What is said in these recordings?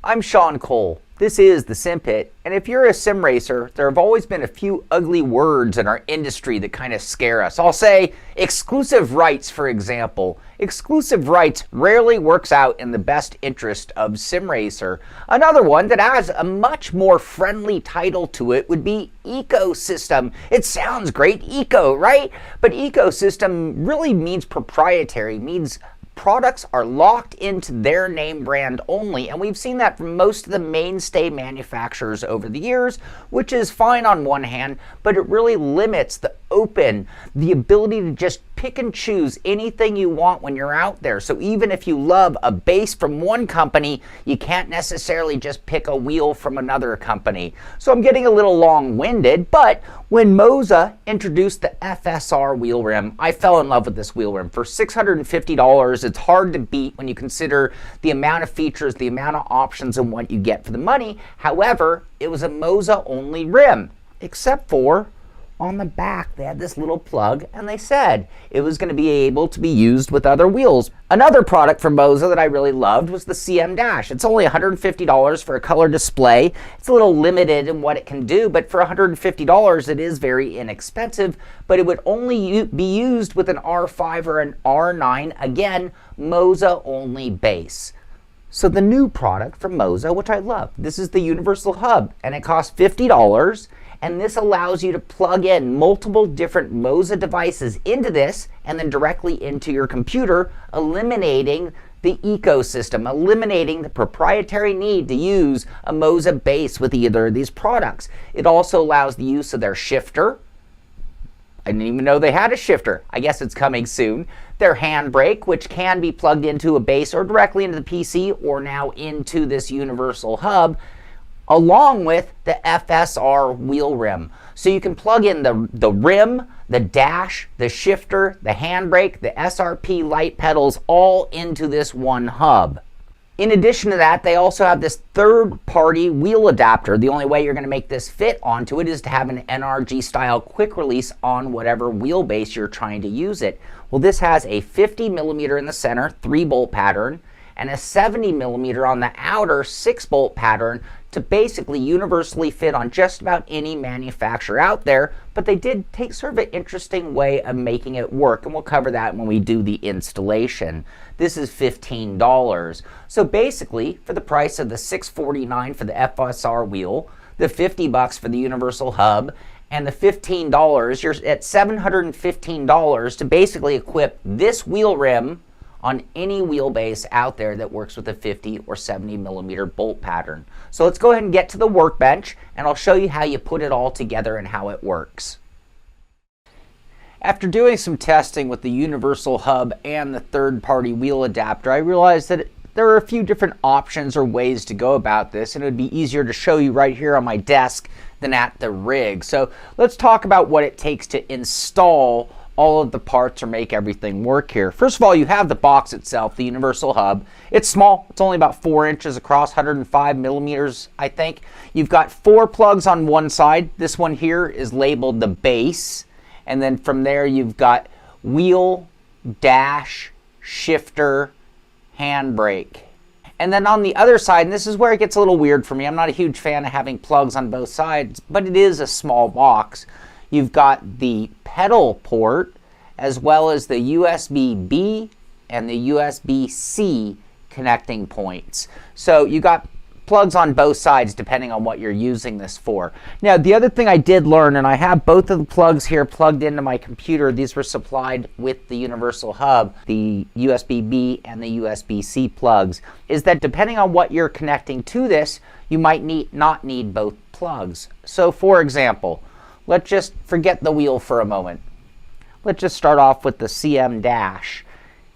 I'm Shaun Cole. This is the Simpit, and if you're a sim racer, there have always been a few ugly words in our industry that kind of scare us. I'll say exclusive rights, for example. Exclusive rights rarely works out in the best interest of sim racer. Another one that has a much more friendly title to it would be ecosystem. It sounds great, eco, right? But ecosystem really means proprietary, means products are locked into their name brand only, and we've seen that from most of the mainstay manufacturers over the years, which is fine on one hand, but it really limits the ability to just pick and choose anything you want when you're out there. So even if you love a base from one company, you can't necessarily just pick a wheel from another company. So I'm getting a little long-winded, but when Moza introduced the FSR wheel rim, I fell in love with this wheel rim. For $650, it's hard to beat when you consider the amount of features, the amount of options, and what you get for the money. However, it was a Moza only rim, except for on the back they had this little plug, and they said it was going to be able to be used with other wheels. Another product from Moza that I really loved was the CM Dash. It's only $150 for a color display. It's a little limited in what it can do, but for $150 it is very inexpensive, but it would only be used with an R5 or an R9. Again, Moza only base. So the new product from Moza, which I love, this is the Universal Hub, and it costs $50. And this allows you to plug in multiple different Moza devices into this and then directly into your computer, eliminating the ecosystem, eliminating the proprietary need to use a Moza base with either of these products. It also allows the use of their shifter. I didn't even know they had a shifter. I guess it's coming soon. Their handbrake, which can be plugged into a base or directly into the PC or now into this Universal Hub, along with the FSR wheel rim. So you can plug in the rim, the dash, the shifter, the handbrake, the SRP light pedals all into this one hub. In addition to that, they also have this third-party wheel adapter. The only way you're going to make this fit onto it is to have an NRG-style quick release on whatever wheelbase you're trying to use it. Well, this has a 50mm in the center, 3-bolt pattern, and a 70mm on the outer 6-bolt pattern to basically universally fit on just about any manufacturer out there, but they did take sort of an interesting way of making it work, and we'll cover that when we do the installation. This is $15. So basically, for the price of the $649 for the FSR wheel, the $50 for the Universal Hub, and the $15, you're at $715 to basically equip this wheel rim on any wheelbase out there that works with a 50 or 70mm bolt pattern. So let's go ahead and get to the workbench, and I'll show you how you put it all together and how it works. After doing some testing with the Universal Hub and the third-party wheel adapter, I realized that there are a few different options or ways to go about this, and it would be easier to show you right here on my desk than at the rig. So let's talk about what it takes to install all of the parts or make everything work here. First of all, you have the box itself, the Universal Hub. It's small. It's only about 4 inches across, 105mm, I think. You've got 4 plugs on one side. This one here is labeled the base. And then from there, you've got wheel, dash, shifter, handbrake. And then on the other side, and this is where it gets a little weird for me. I'm not a huge fan of having plugs on both sides, but it is a small box. You've got the pedal port, as well as the USB-B and the USB-C connecting points. So you got plugs on both sides depending on what you're using this for. Now, the other thing I did learn, and I have both of the plugs here plugged into my computer, these were supplied with the Universal Hub, the USB-B and the USB-C plugs, is that depending on what you're connecting to this, you might not need both plugs. So for example, let's just forget the wheel for a moment. Let's just start off with the CM Dash.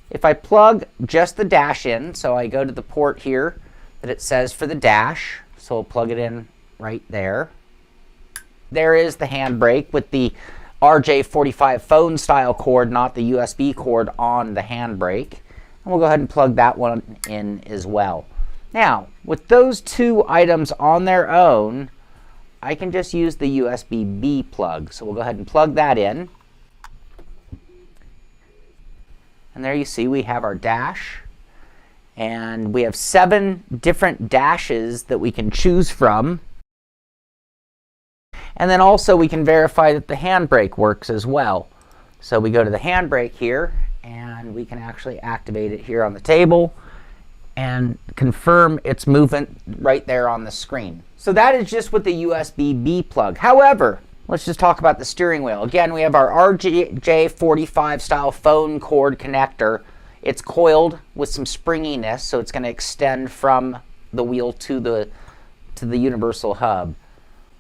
If I plug just the dash in, so I go to the port here that it says for the dash, so we'll plug it in right there. There is the handbrake with the RJ45 phone style cord, not the USB cord on the handbrake. And we'll go ahead and plug that one in as well. Now, with those two items on their own, I can just use the USB-B plug. So we'll go ahead and plug that in. And there you see we have our dash And we have 7 different dashes that we can choose from. And then also we can verify that the handbrake works as well. So we go to the handbrake here, and we can actually activate it here on the table and confirm its movement right there on the screen. So that is just with the USB-B plug. However, let's just talk about the steering wheel. Again, we have our RJ45 style phone cord connector. It's coiled with some springiness, so it's going to extend from the wheel to the universal hub.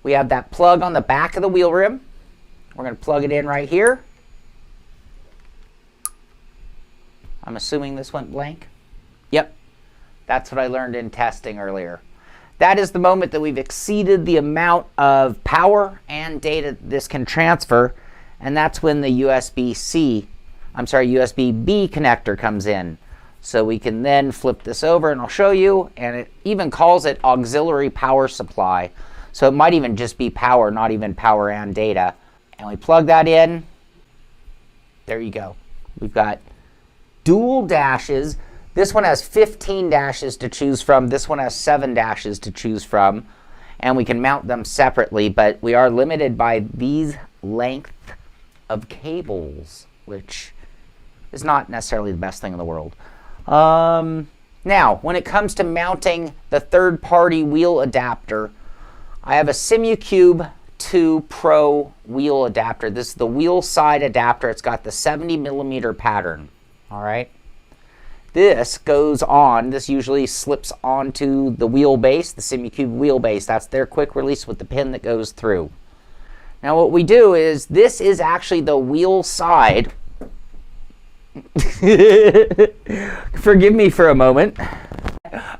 We have that plug on the back of the wheel rim. We're going to plug it in right here. I'm assuming this went blank. Yep, that's what I learned in testing earlier. That is the moment that we've exceeded the amount of power and data this can transfer, and that's when the USB-B connector comes in. So we can then flip this over, and I'll show you, and it even calls it auxiliary power supply. So it might even just be power, not even power and data. And we plug that in. There you go. We've got dual dashes. This one has 15 dashes to choose from. This one has 7 dashes to choose from. And we can mount them separately, but we are limited by these length of cables, which is not necessarily the best thing in the world. Now, when it comes to mounting the third-party wheel adapter, I have a simucube 2 Pro wheel adapter. This is the wheel side adapter. It's got the 70mm pattern. All right. This goes on. This usually slips onto the wheelbase, the simucube wheelbase. That's their quick release with the pin that goes through. Now what we do is, this is actually the wheel side. Forgive me for a moment.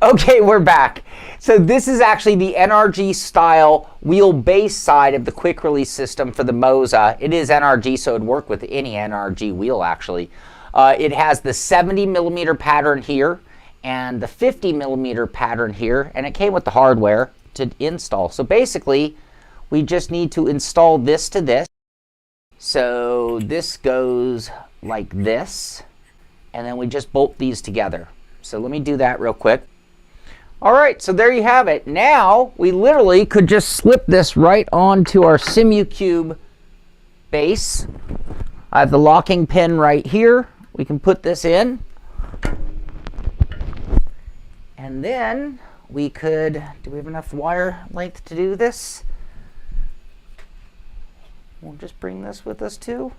Okay, we're back. So this is actually the NRG style wheelbase side of the quick release system for the Moza. It is NRG, so it'd work with any NRG wheel actually. It has the 70mm pattern here and the 50mm pattern here, and it came with the hardware to install. So basically, we just need to install this to this. So this goes like this, and then we just bolt these together. So let me do that real quick. All right, so there you have it. Now we literally could just slip this right onto our simucube base. I have the locking pin right here. We can put this in. And then we could, do we have enough wire length to do this? We'll just bring this with us too.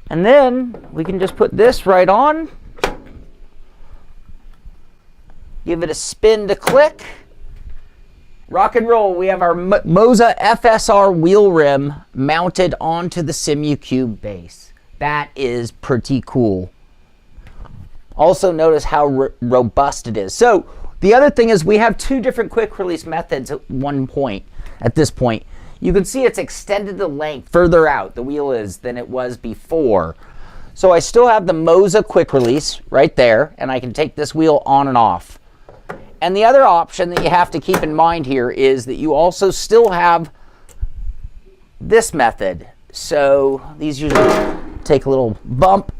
And then we can just put this right on. Give it a spin to click. Rock and roll. We have our Moza FSR wheel rim mounted onto the simucube base. That is pretty cool. Also notice how robust it is. So the other thing is, we have 2 different quick release methods at this point. You can see it's extended the length further out, the wheel is, than it was before. So I still have the Moza quick release right there, and I can take this wheel on and off. And the other option that you have to keep in mind here is that you also still have this method. So these usually take a little bump,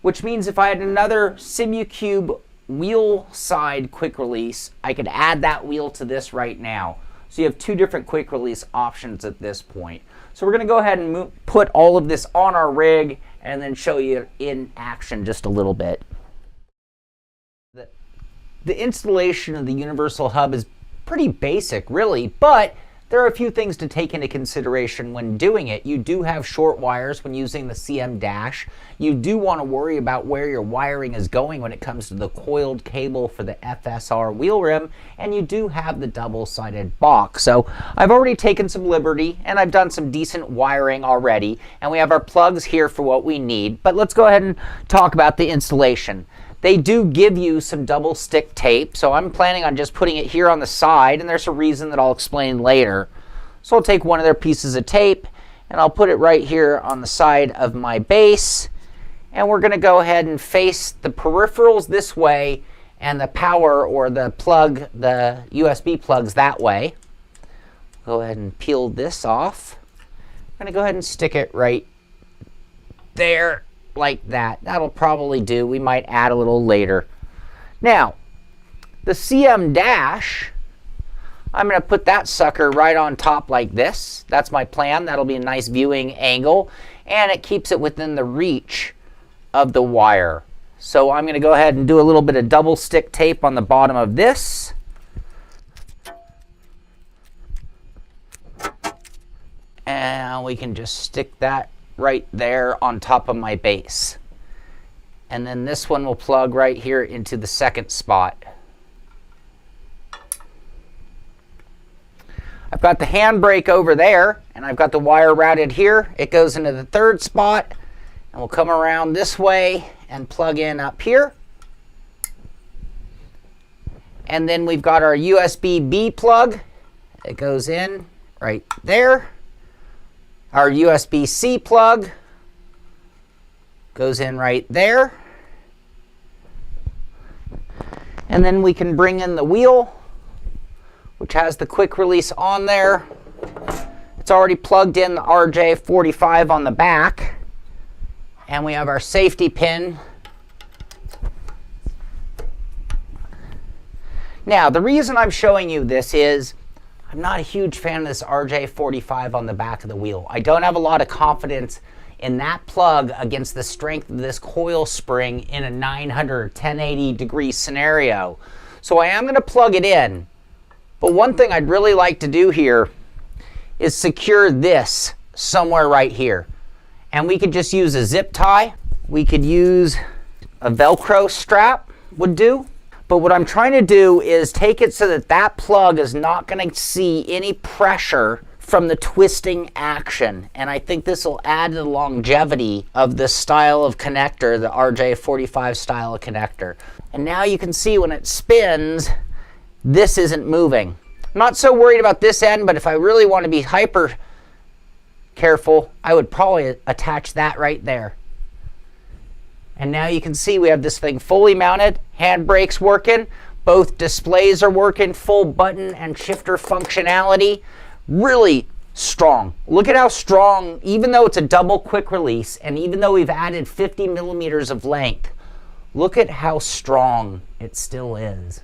which means if I had another simucube wheel side quick release, I could add that wheel to this right now. So you have 2 different quick release options at this point. So we're going to go ahead and put all of this on our rig and then show you in action just a little bit. The installation of the Universal Hub is pretty basic, really, but there are a few things to take into consideration when doing it. You do have short wires when using the CM dash. You do want to worry about where your wiring is going when it comes to the coiled cable for the FSR wheel rim, and you do have the double-sided box. So I've already taken some liberty, and I've done some decent wiring already, and we have our plugs here for what we need. But let's go ahead and talk about the installation. They do give you some double stick tape, so I'm planning on just putting it here on the side, and there's a reason that I'll explain later. So I'll take one of their pieces of tape, and I'll put it right here on the side of my base, and we're going to go ahead and face the peripherals this way, and the power or the plug, the USB plugs that way. Go ahead and peel this off. I'm going to go ahead and stick it right there. Like that. That'll probably do. We might add a little later. Now, the CM dash, I'm going to put that sucker right on top like this. That's my plan. That'll be a nice viewing angle, and it keeps it within the reach of the wire. So I'm going to go ahead and do a little bit of double stick tape on the bottom of this. And we can just stick that right there on top of my base. And then this one will plug right here into the second spot. I've got the handbrake over there, and I've got the wire routed here. It goes into the third spot, and we'll come around this way and plug in up here. And then we've got our USB-B plug. It goes in right there. Our USB-C plug goes in right there. And then we can bring in the wheel, which has the quick release on there. It's already plugged in the RJ45 on the back. And we have our safety pin. Now, the reason I'm showing you this is I'm not a huge fan of this RJ45 on the back of the wheel. I don't have a lot of confidence in that plug against the strength of this coil spring in a 900 or 1080 degree scenario. So I am going to plug it in. But one thing I'd really like to do here is secure this somewhere right here. And we could just use a zip tie. We could use a Velcro strap would do. But what I'm trying to do is take it so that that plug is not going to see any pressure from the twisting action. And I think this will add to the longevity of this style of connector, the RJ45 style of connector. And now you can see when it spins, this isn't moving. I'm not so worried about this end, but if I really want to be hyper careful, I would probably attach that right there. And now you can see we have this thing fully mounted, handbrake's working, both displays are working, full button and shifter functionality. Really strong. Look at how strong, even though it's a double quick release, and even though we've added 50 millimeters of length, look at how strong it still is.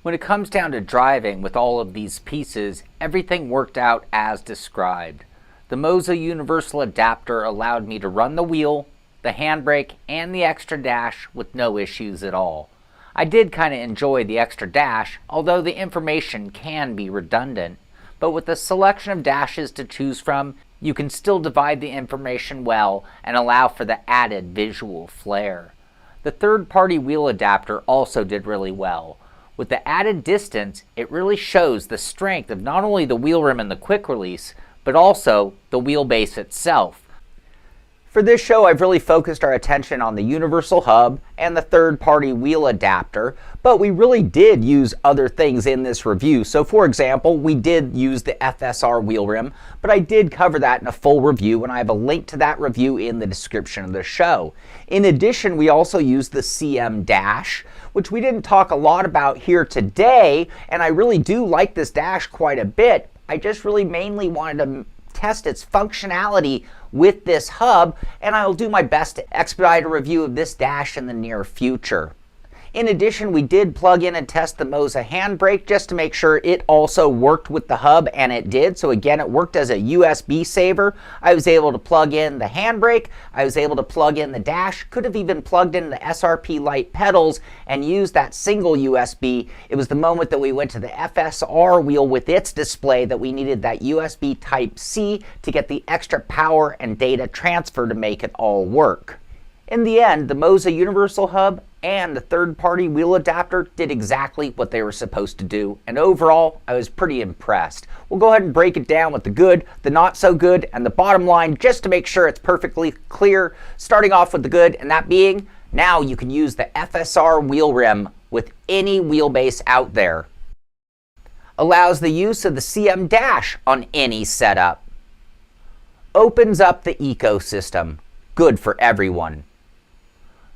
When it comes down to driving with all of these pieces, everything worked out as described. The Moza Universal adapter allowed me to run the wheel, the handbrake, and the extra dash with no issues at all. I did kind of enjoy the extra dash, although the information can be redundant. But with a selection of dashes to choose from, you can still divide the information well and allow for the added visual flair. The third-party wheel adapter also did really well. With the added distance, it really shows the strength of not only the wheel rim and the quick release, but also the wheelbase itself. For this show, I've really focused our attention on the Universal Hub and the third-party wheel adapter, but we really did use other things in this review. So for example, we did use the FSR wheel rim, but I did cover that in a full review, and I have a link to that review in the description of the show. In addition, we also used the CM dash, which we didn't talk a lot about here today, and I really do like this dash quite a bit. I just really mainly wanted to test its functionality with this hub, and I'll do my best to expedite a review of this dash in the near future. In addition, we did plug in and test the Moza Handbrake just to make sure it also worked with the hub, and it did. So again, it worked as a USB saver. I was able to plug in the handbrake, I was able to plug in the dash, could have even plugged in the SRP light pedals and used that single USB. It was the moment that we went to the FSR wheel with its display that we needed that USB Type-C to get the extra power and data transfer to make it all work. In the end, the Moza Universal Hub and the third-party wheel adapter did exactly what they were supposed to do, and overall, I was pretty impressed. We'll go ahead and break it down with the good, the not so good, and the bottom line just to make sure it's perfectly clear, starting off with the good, and that being, now you can use the FSR wheel rim with any wheelbase out there. Allows the use of the CM dash on any setup. Opens up the ecosystem. Good for everyone.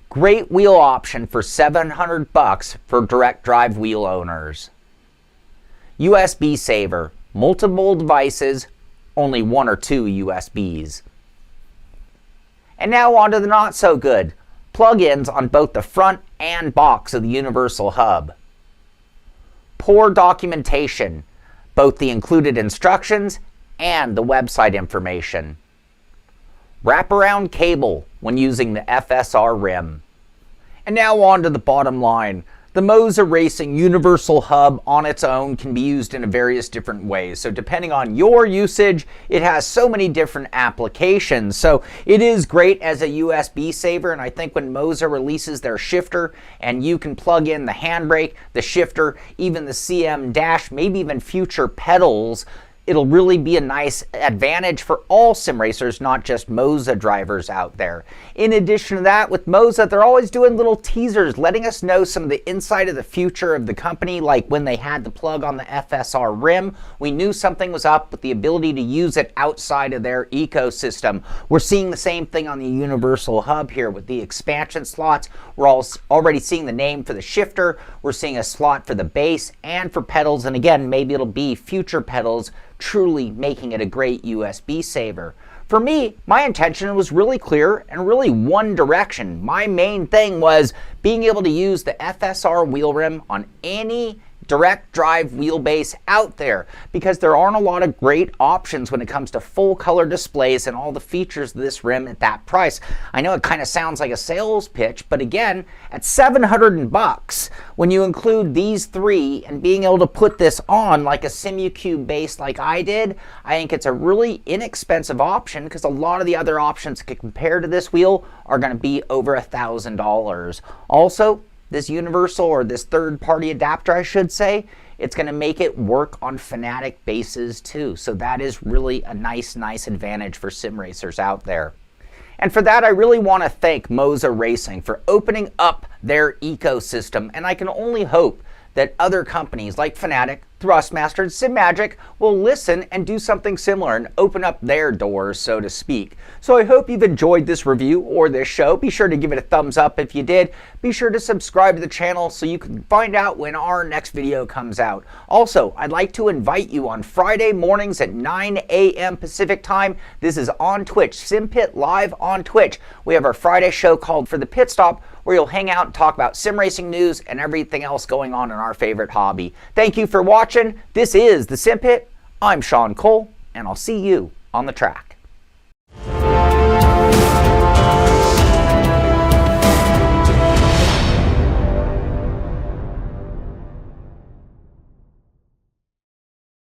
Great wheel option for $700 for direct drive wheel owners. USB saver, multiple devices, only 1 or 2 USBs. And now on to the not so good. Plug-ins on both the front and box of the Universal Hub. Poor documentation, both the included instructions and the website information. Wraparound cable when using the FSR rim. And now on to the bottom line. The Moza Racing Universal Hub on its own can be used in various different ways. So depending on your usage, it has so many different applications. So it is great as a USB saver, and I think when Moza releases their shifter and you can plug in the handbrake, the shifter, even the CM dash, maybe even future pedals, it'll really be a nice advantage for all sim racers, not just Moza drivers out there. In addition to that, with Moza, they're always doing little teasers, letting us know some of the inside of the future of the company, like when they had the plug on the FSR rim. We knew something was up with the ability to use it outside of their ecosystem. We're seeing the same thing on the Universal Hub here with the expansion slots. We're already seeing the name for the shifter. We're seeing a slot for the bass and for pedals. And again, maybe it'll be future pedals, truly making it a great USB saver. For me, my intention was really clear and really one direction. My main thing was being able to use the FSR wheel rim on any direct drive wheelbase out there, because there aren't a lot of great options when it comes to full color displays and all the features of this rim at that price. I know it kind of sounds like a sales pitch, but again, at $700, when you include these three and being able to put this on like a simucube base like I did, I think it's a really inexpensive option, because a lot of the other options compared to this wheel are going to be over $1,000. Also, this universal, or this third-party adapter, I should say, it's going to make it work on Fanatic bases too. So that is really a nice advantage for sim racers out there. And for that, I really want to thank Moza Racing for opening up their ecosystem. And I can only hope that other companies like Fanatic, Thrustmaster, and SimMagic will listen and do something similar and open up their doors, so to speak. So I hope you've enjoyed this review or this show. Be sure to give it a thumbs up if you did. Be sure to subscribe to the channel so you can find out when our next video comes out. Also, I'd like to invite you on Friday mornings at 9 a.m. Pacific time. This is on Twitch, Simpit live on Twitch. We have our Friday show called For the Pit Stop, where you'll hang out and talk about sim racing news and everything else going on in our favorite hobby. Thank you for watching. This is the Simpit. I'm Shaun Cole, and I'll see you on the track.